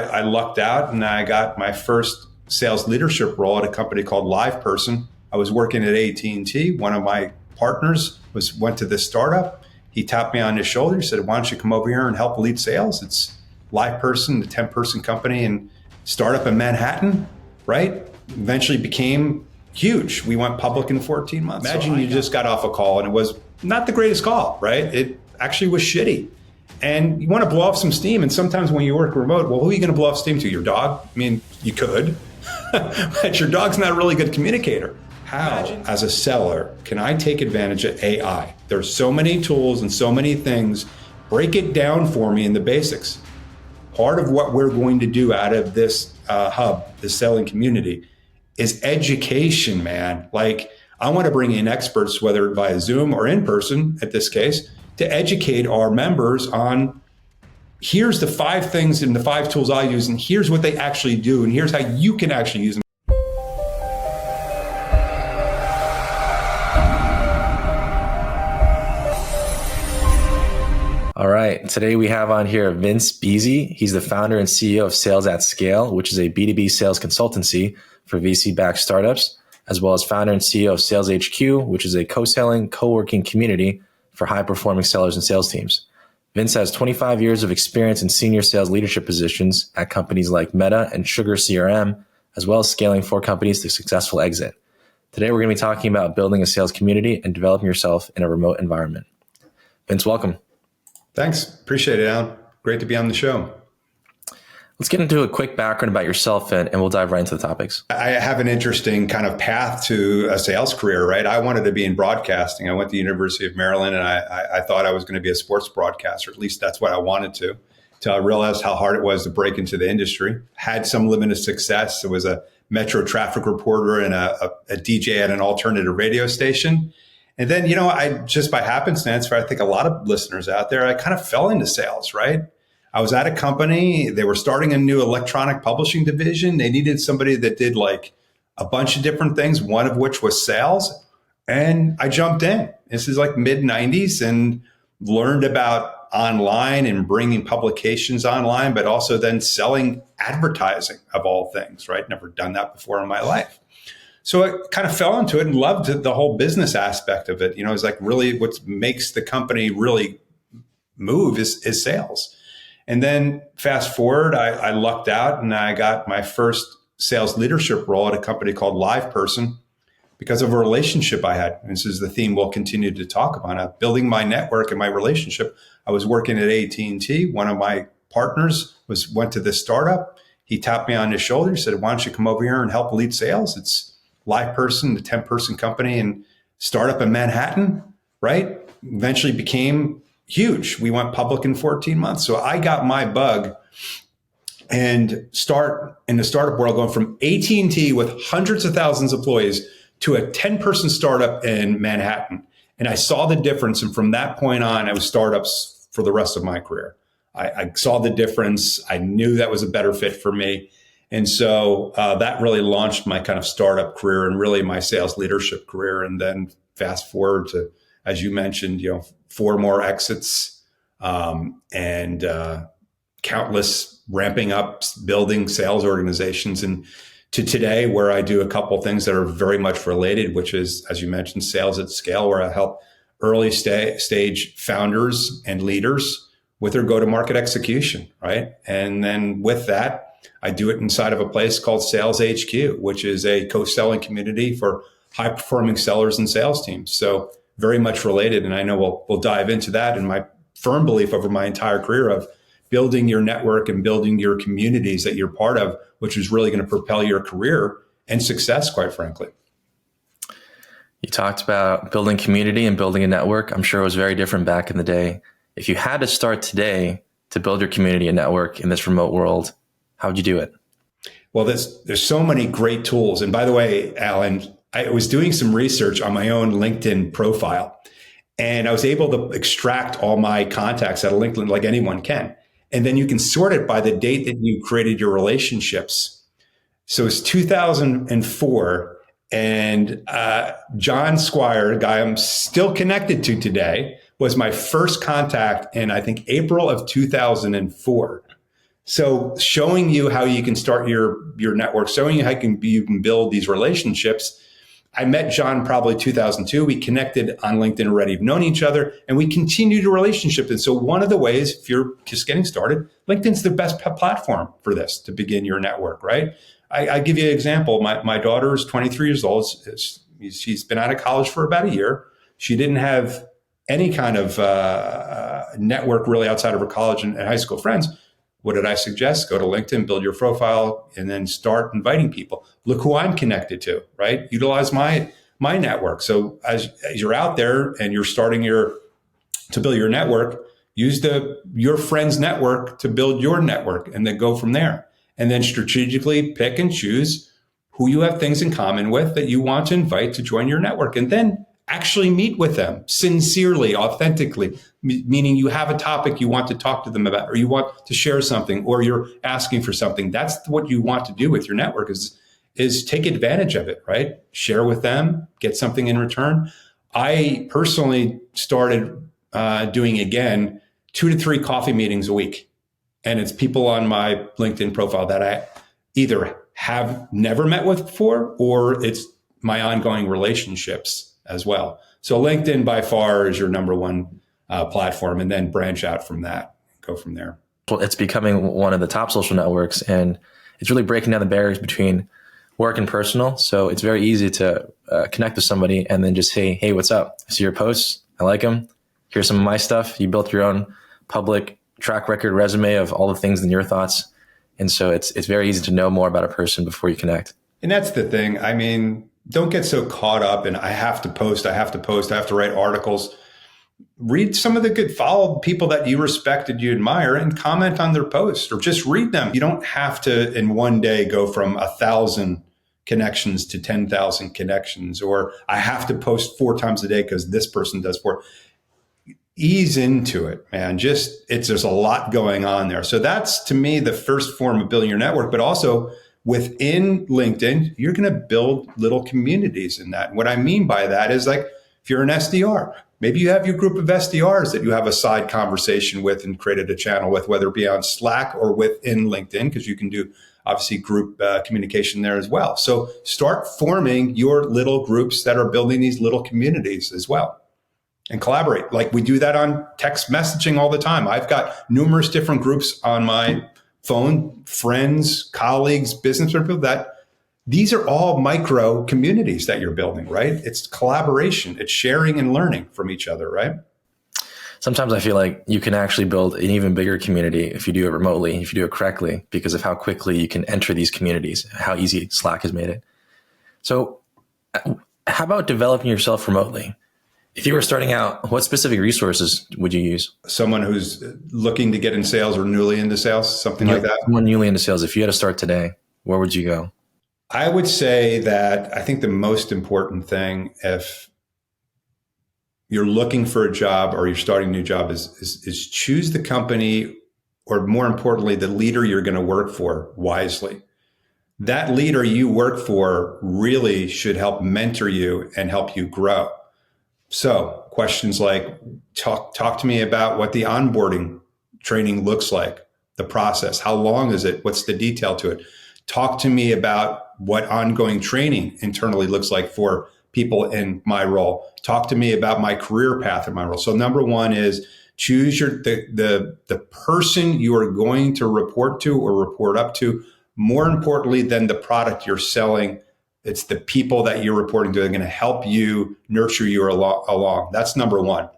I lucked out and I got my first sales leadership role at a company called LivePerson. I was working at AT&T. One of my partners went to this startup. He tapped me on the shoulder. He said, "Why don't you come over here and help lead sales?" It's LivePerson, the 10-person company and startup in Manhattan, right? Eventually became huge. We went public in 14 months. Imagine you just got off a call and it was not the greatest call, right? It actually was shitty. And you want to blow off some steam. And sometimes when you work remote, well, who are you going to blow off steam to? Your dog? I mean, you could, but your dog's not a really good communicator. How, as a seller, can I take advantage of AI? There's so many tools and so many things. Break it down for me in the basics. Part of what we're going to do out of this hub, this selling community, is education, man. Like, I want to bring in experts, whether via Zoom or in person, at this case, to educate our members on here's the 5 things and the 5 tools I use, and here's what they actually do, and here's how you can actually use them. All right. Today we have on here Vince Beese. He's the founder and CEO of Sales at Scale, which is a B2B sales consultancy for VC-backed startups, as well as founder and CEO of Sales HQ, which is a co-selling, co-working community for high-performing sellers and sales teams. Vince has 25 years of experience in senior sales leadership positions at companies like Meta and Sugar CRM, as well as scaling 4 companies to successful exit. Today, we're going to be talking about building a sales community and developing yourself in a remote environment. Vince, welcome. Thanks. Appreciate it, Alan. Great to be on the show. Let's get into a quick background about yourself and we'll dive right into the topics. I have an interesting kind of path to a sales career, right? I wanted to be in broadcasting. I went to the University of Maryland and I thought I was going to be a sports broadcaster. At least that's what I wanted to, till I realized how hard it was to break into the industry. Had some limited success. It was a metro traffic reporter and a DJ at an alternative radio station. And then, I just by happenstance, for I think a lot of listeners out there, I kind of fell into sales, right? I was at a company, they were starting a new electronic publishing division. They needed somebody that did like a bunch of different things, one of which was sales. And I jumped in. This is like mid 90s and learned about online and bringing publications online, but also then selling advertising of all things, right? Never done that before in my life. So I kind of fell into it and loved the whole business aspect of it. It's like really what makes the company really move is sales. And then fast forward, I lucked out and I got my first sales leadership role at a company called LivePerson because of a relationship I had. And this is the theme we'll continue to talk about. Building my network and my relationship. I was working at AT&T. One of my partners went to this startup. He tapped me on his shoulder. He said, "Why don't you come over here and help lead sales?" It's LivePerson, the 10-person company and startup in Manhattan, right? Eventually became huge. We went public in 14 months. So I got my bug and start in the startup world going from AT&T with hundreds of thousands of employees to a 10-person startup in Manhattan. And I saw the difference. And from that point on, I was startups for the rest of my career. I saw the difference. I knew that was a better fit for me. And so that really launched my kind of startup career and really my sales leadership career. And then fast forward to, as you mentioned, 4 more exits and countless ramping up, building sales organizations. And to today, where I do a couple of things that are very much related, which is, as you mentioned, Sales at Scale, where I help early stage founders and leaders with their go-to-market execution, right? And then with that, I do it inside of a place called Sales HQ, which is a co-selling community for high-performing sellers and sales teams. So very much related. And I know we'll dive into that. And my firm belief over my entire career of building your network and building your communities that you're part of, which is really going to propel your career and success, quite frankly. You talked about building community and building a network. I'm sure it was very different back in the day. If you had to start today to build your community and network in this remote world, how would you do it? Well, there's so many great tools. And by the way, Alan, I was doing some research on my own LinkedIn profile, and I was able to extract all my contacts out of LinkedIn like anyone can. And then you can sort it by the date that you created your relationships. So it's 2004, and John Squire, a guy I'm still connected to today, was my first contact in, I think, April of 2004. So showing you how you can start your network, showing you how you can build these relationships. I met John probably 2002. We connected on LinkedIn already, we've known each other, and we continued a relationship. And so one of the ways, if you're just getting started, LinkedIn's the best platform for this to begin your network, right? I give you an example. My daughter is 23 years old. She's been out of college for about a year. She didn't have any kind of network really outside of her college and high school friends. What did I suggest? Go to LinkedIn, build your profile, and then start inviting people. Look who I'm connected to, right? Utilize my network. So as you're out there and you're starting to build your network, use your friend's network to build your network, and then go from there. And then strategically pick and choose who you have things in common with that you want to invite to join your network, and then actually meet with them sincerely, authentically, meaning you have a topic you want to talk to them about, or you want to share something, or you're asking for something. That's what you want to do with your network is take advantage of it, right? Share with them, get something in return. I personally started doing, again, 2 to 3 coffee meetings a week. And it's people on my LinkedIn profile that I either have never met with before, or it's my ongoing relationships as well. So LinkedIn by far is your number one platform, and then branch out from that, go from there. Well, it's becoming one of the top social networks, and it's really breaking down the barriers between work and personal. So it's very easy to connect with somebody and then just say, hey, what's up? I see your posts. I like them. Here's some of my stuff. You built your own public track record resume of all the things and your thoughts. And so it's very easy to know more about a person before you connect. And that's the thing. I mean, don't get so caught up in I have to post, I have to write articles. Read some of the good, follow people that you respect and you admire, and comment on their posts, or just read them. You don't have to in one day go from 1,000 connections to 10,000 connections, or I have to post 4 times a day because this person does 4. Ease into it, man. There's a lot going on there. So that's, to me, the first form of building your network, but also within LinkedIn, you're going to build little communities in that. And what I mean by that is, like, if you're an SDR, maybe you have your group of SDRs that you have a side conversation with and created a channel with, whether it be on Slack or within LinkedIn, because you can do obviously group communication there as well. So start forming your little groups that are building these little communities as well, and collaborate. Like we do that on text messaging all the time. I've got numerous different groups on my phone, friends, colleagues, business people, that these are all micro communities that you're building, right? It's collaboration. It's sharing and learning from each other, right? Sometimes I feel like you can actually build an even bigger community if you do it remotely, if you do it correctly, because of how quickly you can enter these communities, how easy Slack has made it. So how about developing yourself remotely? If you were starting out, what specific resources would you use? Someone who's looking to get in sales or newly into sales, something like that. Someone newly into sales, if you had to start today, where would you go? I would say that I think the most important thing, if you're looking for a job or you're starting a new job, is choose the company, or more importantly, the leader you're going to work for wisely. That leader you work for really should help mentor you and help you grow. So questions like, talk to me about what the onboarding training looks like, the process, how long is it, what's the detail to it? Talk to me about what ongoing training internally looks like for people in my role. Talk to me about my career path in my role. So number one is choose the person you are going to report to or report up to. More importantly than the product you're selling, it's the people that you're reporting to that are going to help you, nurture you along. That's number one.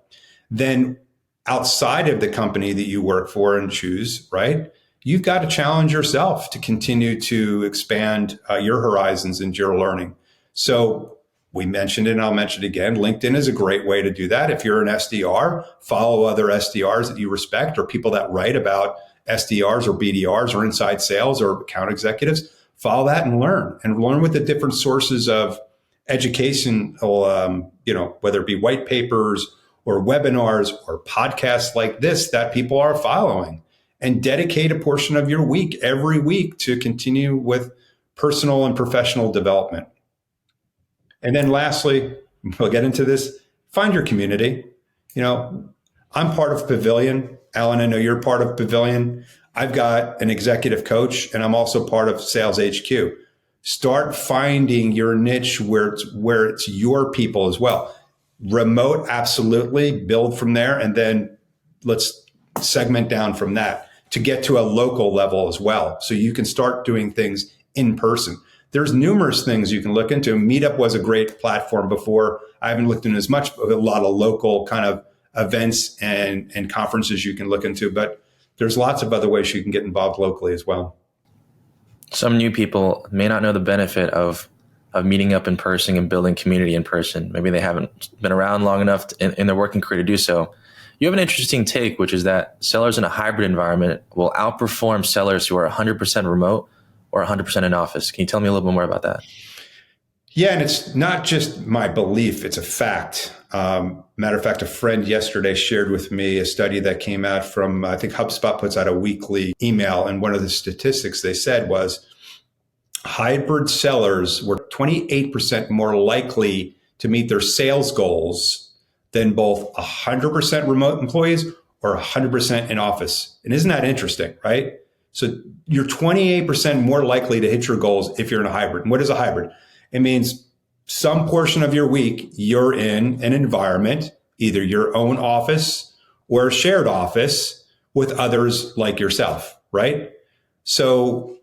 Then outside of the company that you work for and choose, right? You've got to challenge yourself to continue to expand your horizons and your learning. So we mentioned it, and I'll mention it again. LinkedIn is a great way to do that. If you're an SDR, follow other SDRs that you respect, or people that write about SDRs or BDRs or inside sales or account executives. Follow that and learn with the different sources of education, whether it be white papers or webinars or podcasts like this that people are following, and dedicate a portion of your week every week to continue with personal and professional development. And then lastly, we'll get into this, find your community. I'm part of Pavilion. Alan, I know you're part of Pavilion. I've got an executive coach, and I'm also part of Sales HQ. Start finding your niche where it's your people as well. Remote, absolutely, build from there, and then let's segment down from that to get to a local level as well. So you can start doing things in person. There's numerous things you can look into. Meetup was a great platform before. I haven't looked into as much, but a lot of local kind of events and conferences you can look into, but there's lots of other ways you can get involved locally as well. Some new people may not know the benefit of meeting up in person and building community in person. Maybe they haven't been around long enough in their working career to do so. You have an interesting take, which is that sellers in a hybrid environment will outperform sellers who are 100% remote or 100% in office. Can you tell me a little bit more about that? Yeah, and it's not just my belief, it's a fact. Matter of fact, a friend yesterday shared with me a study that came out from, I think HubSpot puts out a weekly email. And one of the statistics they said was hybrid sellers were 28% more likely to meet their sales goals than both 100% remote employees or 100% in office. And isn't that interesting, right? So you're 28% more likely to hit your goals if you're in a hybrid. And what is a hybrid? It means some portion of your week you're in an environment, either your own office or a shared office with others like yourself, right? So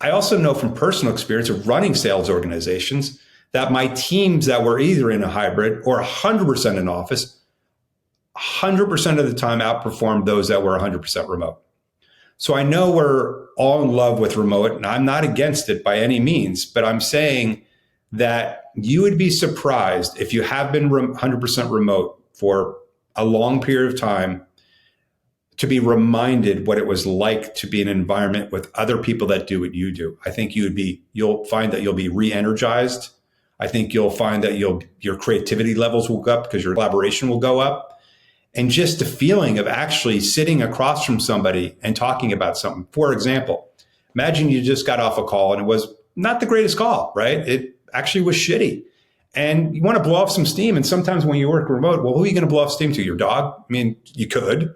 I also know from personal experience of running sales organizations that my teams that were either in a hybrid or 100% in office, 100% of the time outperformed those that were 100% remote. So I know we're all in love with remote, and I'm not against it by any means, but I'm saying that you would be surprised if you have been 100% remote for a long period of time to be reminded what it was like to be in an environment with other people that do what you do. I think you'll find that you'll be re-energized. I think you'll find that your creativity levels will go up because your collaboration will go up. And just the feeling of actually sitting across from somebody and talking about something. For example, imagine you just got off a call and it was not the greatest call, right? It actually was shitty. And you want to blow off some steam. And sometimes when you work remote, well, who are you going to blow off steam to? Your dog? I mean, you could,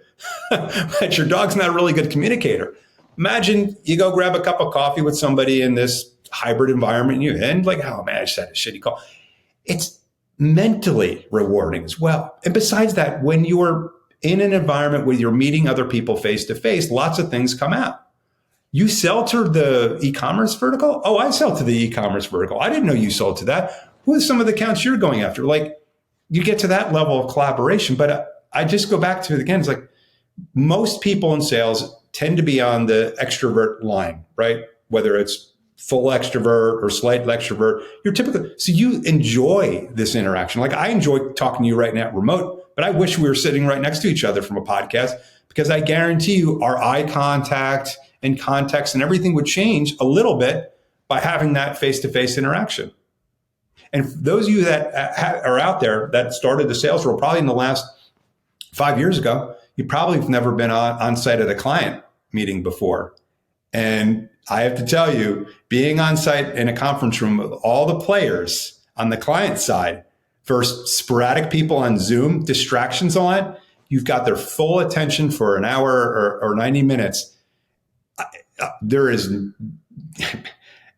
but your dog's not a really good communicator. Imagine you go grab a cup of coffee with somebody in this hybrid environment and you end like, oh man, I just had a shitty call. It's mentally rewarding as well. And besides that, when you're in an environment where you're meeting other people face to face, lots of things come out. You sell to the e-commerce vertical? Oh, I sell to the e-commerce vertical. I didn't know you sold to that. Who are some of the accounts you're going after? Like, you get to that level of collaboration. But I just go back to it again. It's like most people in sales tend to be on the extrovert line, right? Whether it's full extrovert or slight extrovert, you're typically, so you enjoy this interaction. Like I enjoy talking to you right now remote, but I wish we were sitting right next to each other from a podcast because I guarantee you our eye contact and context and everything would change a little bit by having that face-to-face interaction. And those of you that are out there that started the sales role probably in the last 5 years ago, you probably have never been on site at a client meeting before. And I have to tell you, being on site in a conference room with all the players on the client side versus sporadic people on Zoom, distractions on, you've got their full attention for an hour or 90 minutes. There is,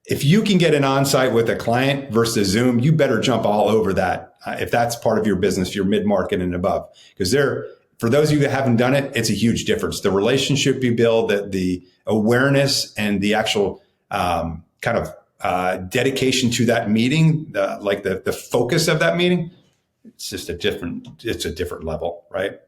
if you can get an on-site with a client versus Zoom, you better jump all over that. If that's part of your business, your mid-market and above, because for those of you that haven't done it, it's a huge difference. The relationship you build, the awareness and the actual dedication to that meeting, the focus of that meeting, it's a different level, right?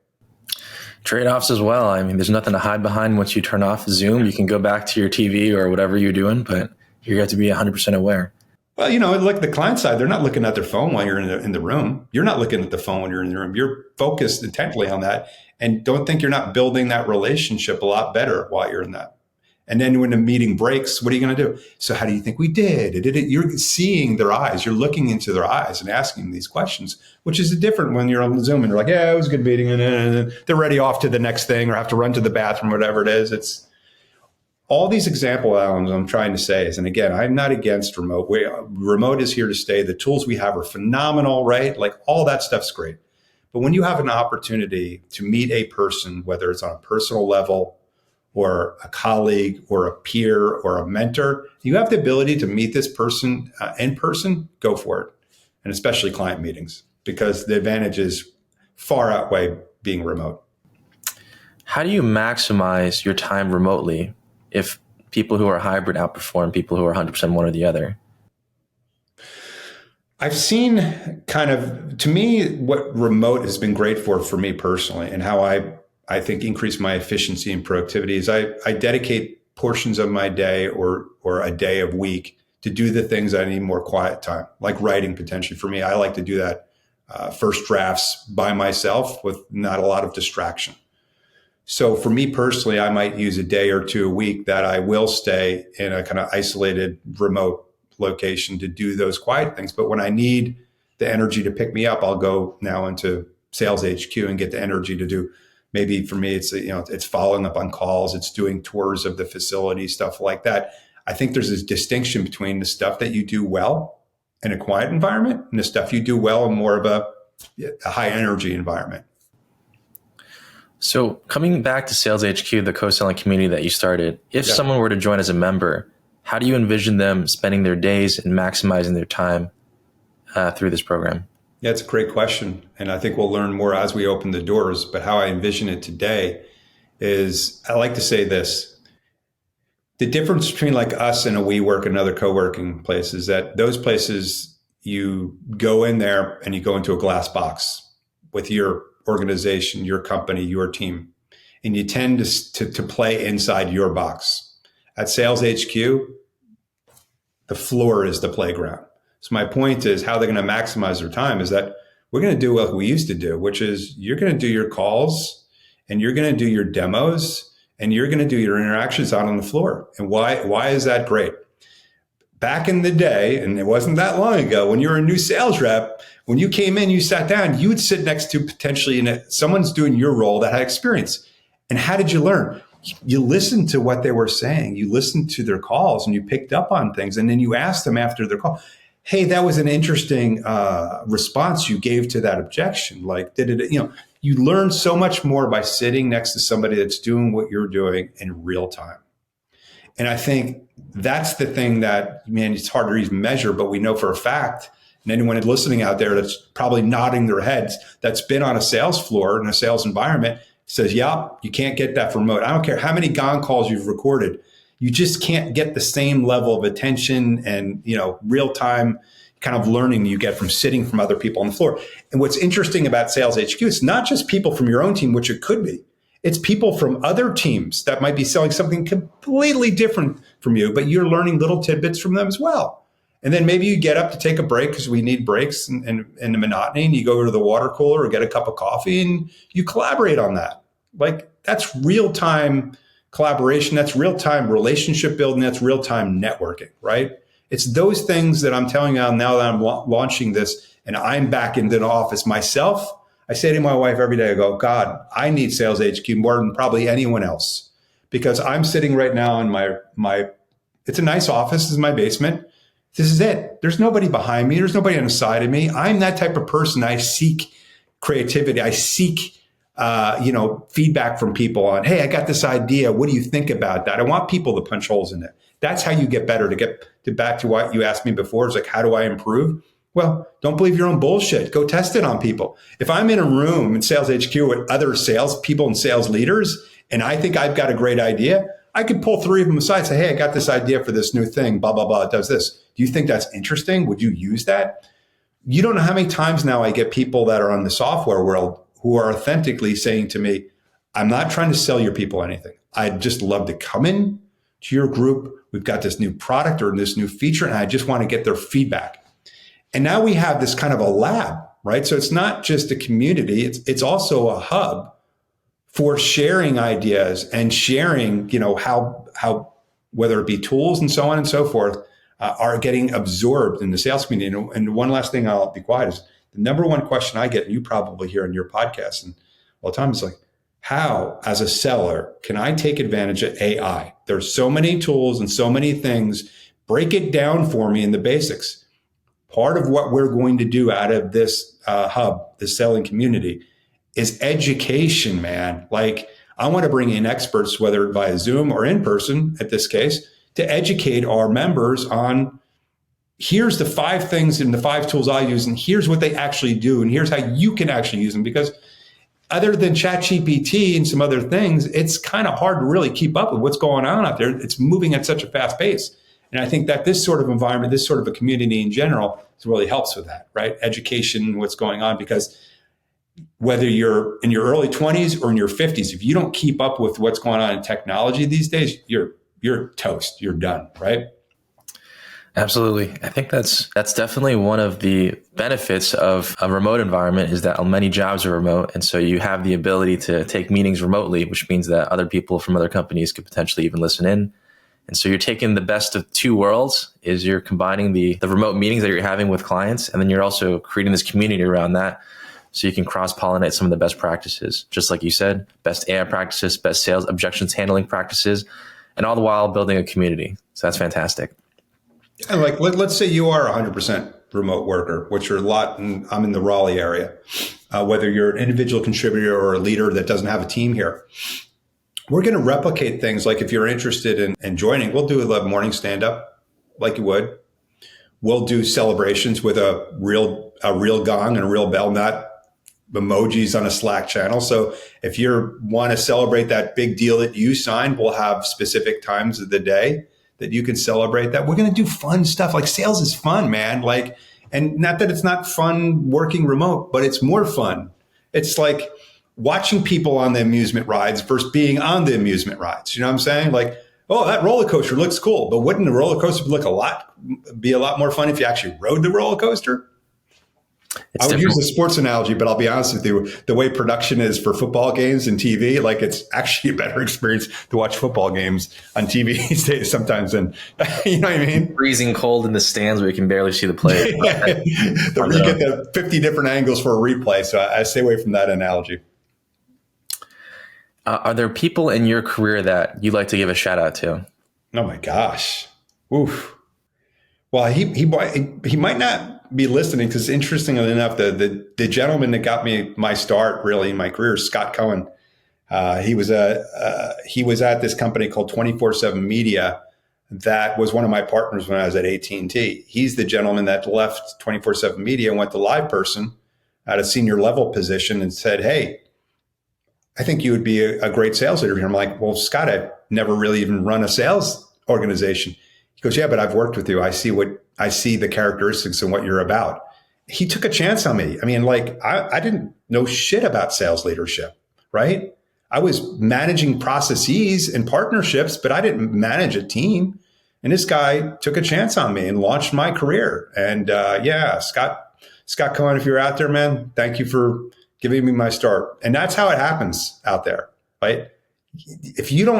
Trade-offs as well. I mean, there's nothing to hide behind once you turn off Zoom. You can go back to your TV or whatever you're doing, but you have to be 100% aware. Well, like the client side, they're not looking at their phone while you're in the room. You're not looking at the phone when you're in the room. You're focused intently on that. And don't think you're not building that relationship a lot better while you're in that. And then when the meeting breaks, what are you going to do? So how do you think we did? You're seeing their eyes. You're looking into their eyes and asking these questions, which is different when you're on Zoom and you're like, yeah, it was a good meeting. And then they're ready off to the next thing or have to run to the bathroom, whatever it is. It's all these example elements I'm trying to say is, and again, I'm not against remote. Remote is here to stay. The tools we have are phenomenal, right? Like all that stuff's great. But when you have an opportunity to meet a person, whether it's on a personal level or a colleague or a peer or a mentor, you have the ability to meet this person in person, go for it. And especially client meetings, because the advantages far outweigh being remote. How do you maximize your time remotely if people who are hybrid outperform people who are 100% one or the other? I've seen kind of, to me, what remote has been great for me personally, and how I think increase my efficiency and productivity is I dedicate portions of my day or a day of week to do the things I need more quiet time, like writing potentially. For me, I like to do that first drafts by myself with not a lot of distraction. So for me personally, I might use a day or two a week that I will stay in a kind of isolated remote location to do those quiet things. But when I need the energy to pick me up, I'll go now into Sales HQ and get the energy to do. Maybe for me, it's following up on calls, it's doing tours of the facility, stuff like that. I think there's this distinction between the stuff that you do well in a quiet environment and the stuff you do well in more of a high energy environment. So coming back to Sales HQ, the co-selling community that you started, if someone were to join as a member, how do you envision them spending their days and maximizing their time through this program? Yeah, it's a great question. And I think we'll learn more as we open the doors. But how I envision it today is, I like to say this: the difference between like us and a WeWork and other co-working places is that those places, you go in there and you go into a glass box with your organization, your company, your team, and you tend to play inside your box. At Sales HQ, the floor is the playground. So my point is, how they're going to maximize their time is that we're going to do what we used to do, which is you're going to do your calls and you're going to do your demos and you're going to do your interactions out on the floor. And why is that great? Back in the day, and it wasn't that long ago, when you were a new sales rep, when you came in, you sat down, you would sit next to potentially someone's doing your role that had experience. And how did you learn? You listened to what they were saying. You listened to their calls and you picked up on things. And then you asked them after their call, hey, that was an interesting response you gave to that objection. Like, you learn so much more by sitting next to somebody that's doing what you're doing in real time. And I think that's the thing that, man, it's hard to even measure, but we know for a fact, and anyone listening out there that's probably nodding their heads, that's been on a sales floor in a sales environment, says, yeah, you can't get that from remote. I don't care how many gong calls you've recorded. You just can't get the same level of attention and, real time kind of learning you get from sitting from other people on the floor. And what's interesting about Sales HQ, it's not just people from your own team, which it could be. It's people from other teams that might be selling something completely different from you, but you're learning little tidbits from them as well. And then maybe you get up to take a break, because we need breaks and the monotony, and you go to the water cooler or get a cup of coffee and you collaborate on that. Like, that's real-time collaboration. That's real-time relationship building. That's real-time networking, right? It's those things that I'm telling you now that I'm launching this and I'm back into the office myself. I say to my wife every day, I go, God, I need Sales HQ more than probably anyone else, because I'm sitting right now in my it's a nice office. This is my basement. This is it. There's nobody behind me. There's nobody on the side of me. I'm that type of person. I seek creativity. I seek, feedback from people on, hey, I got this idea. What do you think about that? I want people to punch holes in it. That's how you get better. To get back to what you asked me before, is like, how do I improve? Well, don't believe your own bullshit. Go test it on people. If I'm in a room in Sales HQ with other sales people and sales leaders, and I think I've got a great idea, I could pull three of them aside and say, hey, I got this idea for this new thing, blah, blah, blah, it does this. Do you think that's interesting? Would you use that? You don't know how many times now I get people that are on the software world who are authentically saying to me, I'm not trying to sell your people anything. I'd just love to come in to your group. We've got this new product or this new feature, and I just want to get their feedback. And now we have this kind of a lab, right? So it's not just a community. It's also a hub for sharing ideas and sharing, how whether it be tools and so on and so forth, are getting absorbed in the sales community. And one last thing, I'll be quiet, is the number one question I get, and you probably hear in your podcast and all the time, is like, how, as a seller, can I take advantage of AI? There's so many tools and so many things. Break it down for me in the basics. Part of what we're going to do out of this hub, this selling community, is education, man. Like, I want to bring in experts, whether via Zoom or in person, at this case, to educate our members on here's the 5 things and the 5 tools I use, and here's what they actually do, and here's how you can actually use them. Because other than ChatGPT and some other things, it's kind of hard to really keep up with what's going on out there. It's moving at such a fast pace. And I think that this sort of environment, this sort of a community in general, really helps with that, right? Education, what's going on, because whether you're in your early 20s or in your 50s, if you don't keep up with what's going on in technology these days, you're toast. You're done, right? Absolutely. I think that's definitely one of the benefits of a remote environment, is that many jobs are remote. And so you have the ability to take meetings remotely, which means that other people from other companies could potentially even listen in. And so you're taking the best of 2 worlds, is you're combining the remote meetings that you're having with clients, and then you're also creating this community around that. So you can cross-pollinate some of the best practices, just like you said, best AI practices, best sales objections handling practices, and all the while building a community. So that's fantastic. And like, let's say you are a 100% remote worker, which are a lot, and I'm in the Raleigh area. Whether you're an individual contributor or a leader that doesn't have a team here, we're going to replicate things. Like if you're interested in joining, we'll do a morning stand-up like you would. We'll do celebrations with a real gong and a real bell, not emojis on a Slack channel. So if you want to celebrate that big deal that you signed, we'll have specific times of the day that you can celebrate that. We're going to do fun stuff. Like, sales is fun, man. Like, and not that it's not fun working remote, but it's more fun. It's like watching people on the amusement rides versus being on the amusement rides. You know what I'm saying? Like, oh, that roller coaster looks cool, but wouldn't the roller coaster be a lot more fun if you actually rode the roller coaster? I would use a sports analogy, but I'll be honest with you, the way production is for football games and TV, like, it's actually a better experience to watch football games on TV these days sometimes than, you know what I mean? Freezing cold in the stands where you can barely see the player. You get the 50 different angles for a replay. So I stay away from that analogy. Are there people in your career that you'd like to give a shout out to? Oh my gosh. Oof. Well, he might not be listening, because interestingly enough, the gentleman that got me my start really in my career is Scott Cohen. He was at this company called 24/7 Media that was one of my partners when I was at AT&T. He's the gentleman that left 24/7 Media and went to LivePerson at a senior level position and said, "Hey, I think you would be a great sales leader here." I'm like, "Well, Scott, I've never really even run a sales organization." He goes, "Yeah, but I've worked with you. I see the characteristics and what you're about." He took a chance on me. I mean, like, I didn't know shit about sales leadership, right? I was managing processes and partnerships, but I didn't manage a team. And this guy took a chance on me and launched my career. And yeah, Scott Cohen, if you're out there, man, thank you for giving me my start. And that's how it happens out there, right? If you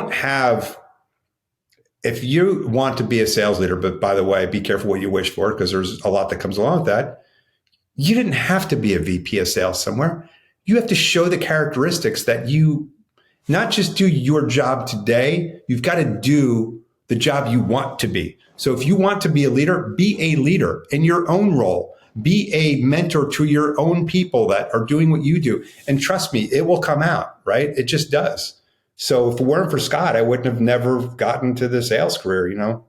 want to be a sales leader, but by the way, be careful what you wish for, because there's a lot that comes along with that. You didn't have to be a VP of sales somewhere. You have to show the characteristics that you not just do your job today, you've got to do the job you want to be. So if you want to be a leader in your own role. Be a mentor to your own people that are doing what you do. And trust me, it will come out, right? It just does. So if it weren't for Scott, I wouldn't have never gotten to the sales career, you know?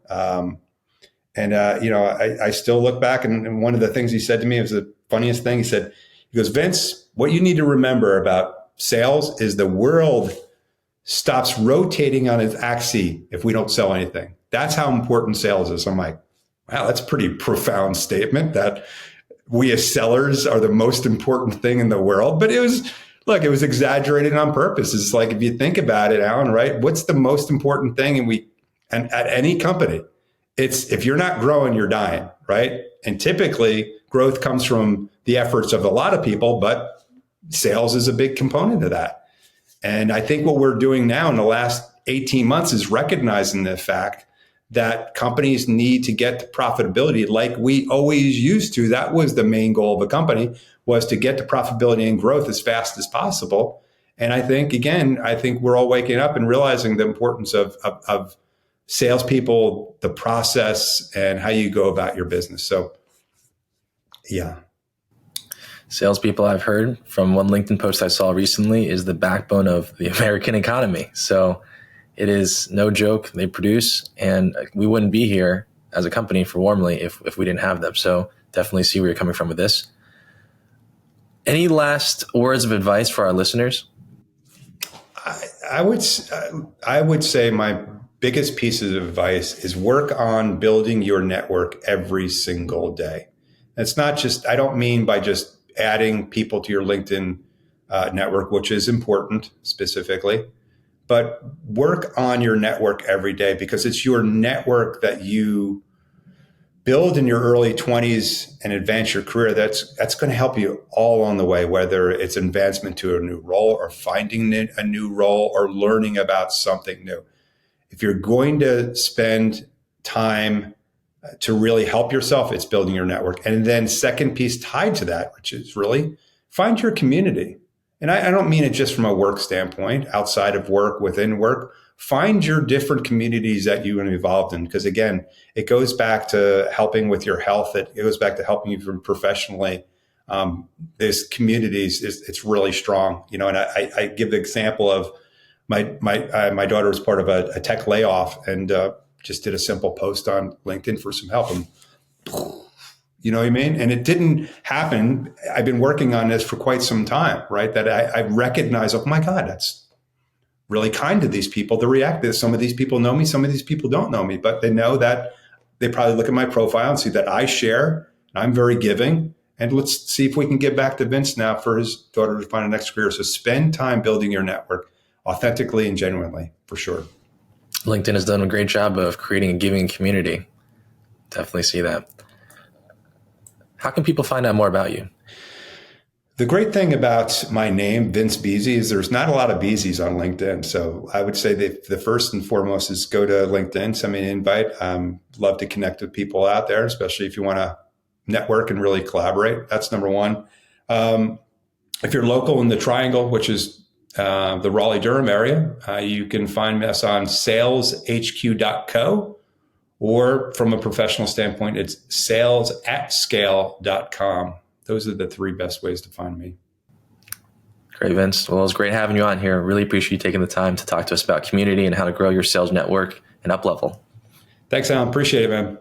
I still look back, and one of the things he said to me was the funniest thing. He goes, "Vince, what you need to remember about sales is the world stops rotating on its axis if we don't sell anything. That's how important sales is." I'm like, wow, that's a pretty profound statement, that we as sellers are the most important thing in the world. But it was exaggerated on purpose. It's like, if you think about it, Alan, right? What's the most important thing? And at any company, it's, if you're not growing, you're dying, right? And typically growth comes from the efforts of a lot of people, but sales is a big component of that. And I think what we're doing now in the last 18 months is recognizing the fact that companies need to get to profitability like we always used to. That was the main goal of a company, was to get to profitability and growth as fast as possible. And I think we're all waking up and realizing the importance of salespeople, the process, and how you go about your business. So, yeah. Salespeople, I've heard from one LinkedIn post I saw recently, is the backbone of the American economy. So it is no joke. They produce, and we wouldn't be here as a company for Warmly if we didn't have them. So definitely see where you're coming from with this. Any last words of advice for our listeners? I would say my biggest piece of advice is work on building your network every single day. It's not just, I don't mean by just adding people to your LinkedIn network, which is important specifically, but work on your network every day, because it's your network that you build in your early 20s and advance your career. That's going to help you all along the way, whether it's advancement to a new role or finding a new role or learning about something new. If you're going to spend time to really help yourself, it's building your network. And then second piece tied to that, which is really find your community. And I don't mean it just from a work standpoint, outside of work, within work. Find your different communities that you want to be involved in. Because again, it goes back to helping with your health. It goes back to helping you professionally. This communities, it's really strong. You know, and I give the example of my daughter was part of a tech layoff and just did a simple post on LinkedIn for some help. And you know what I mean? And it didn't happen. I've been working on this for quite some time, right? That I recognize, oh my God, that's really kind to these people to react to this. Some of these people know me, some of these people don't know me, but they know that they probably look at my profile and see that I share, and I'm very giving. And let's see if we can get back to Vince now for his daughter to find a next career. So spend time building your network authentically and genuinely, for sure. LinkedIn has done a great job of creating a giving community. Definitely see that. How can people find out more about you? The great thing about my name, Vince Beese, is there's not a lot of Beeses on LinkedIn. So I would say that the first and foremost is go to LinkedIn, send me an invite. Love to connect with people out there, especially if you want to network and really collaborate. That's number one. If you're local in the Triangle, which is the Raleigh-Durham area, you can find us on saleshq.co. Or from a professional standpoint, it's salesatscale.com. Those are the three best ways to find me. Great, Vince. Well, it was great having you on here. Really appreciate you taking the time to talk to us about community and how to grow your sales network and up level. Thanks, Alan. Appreciate it, man.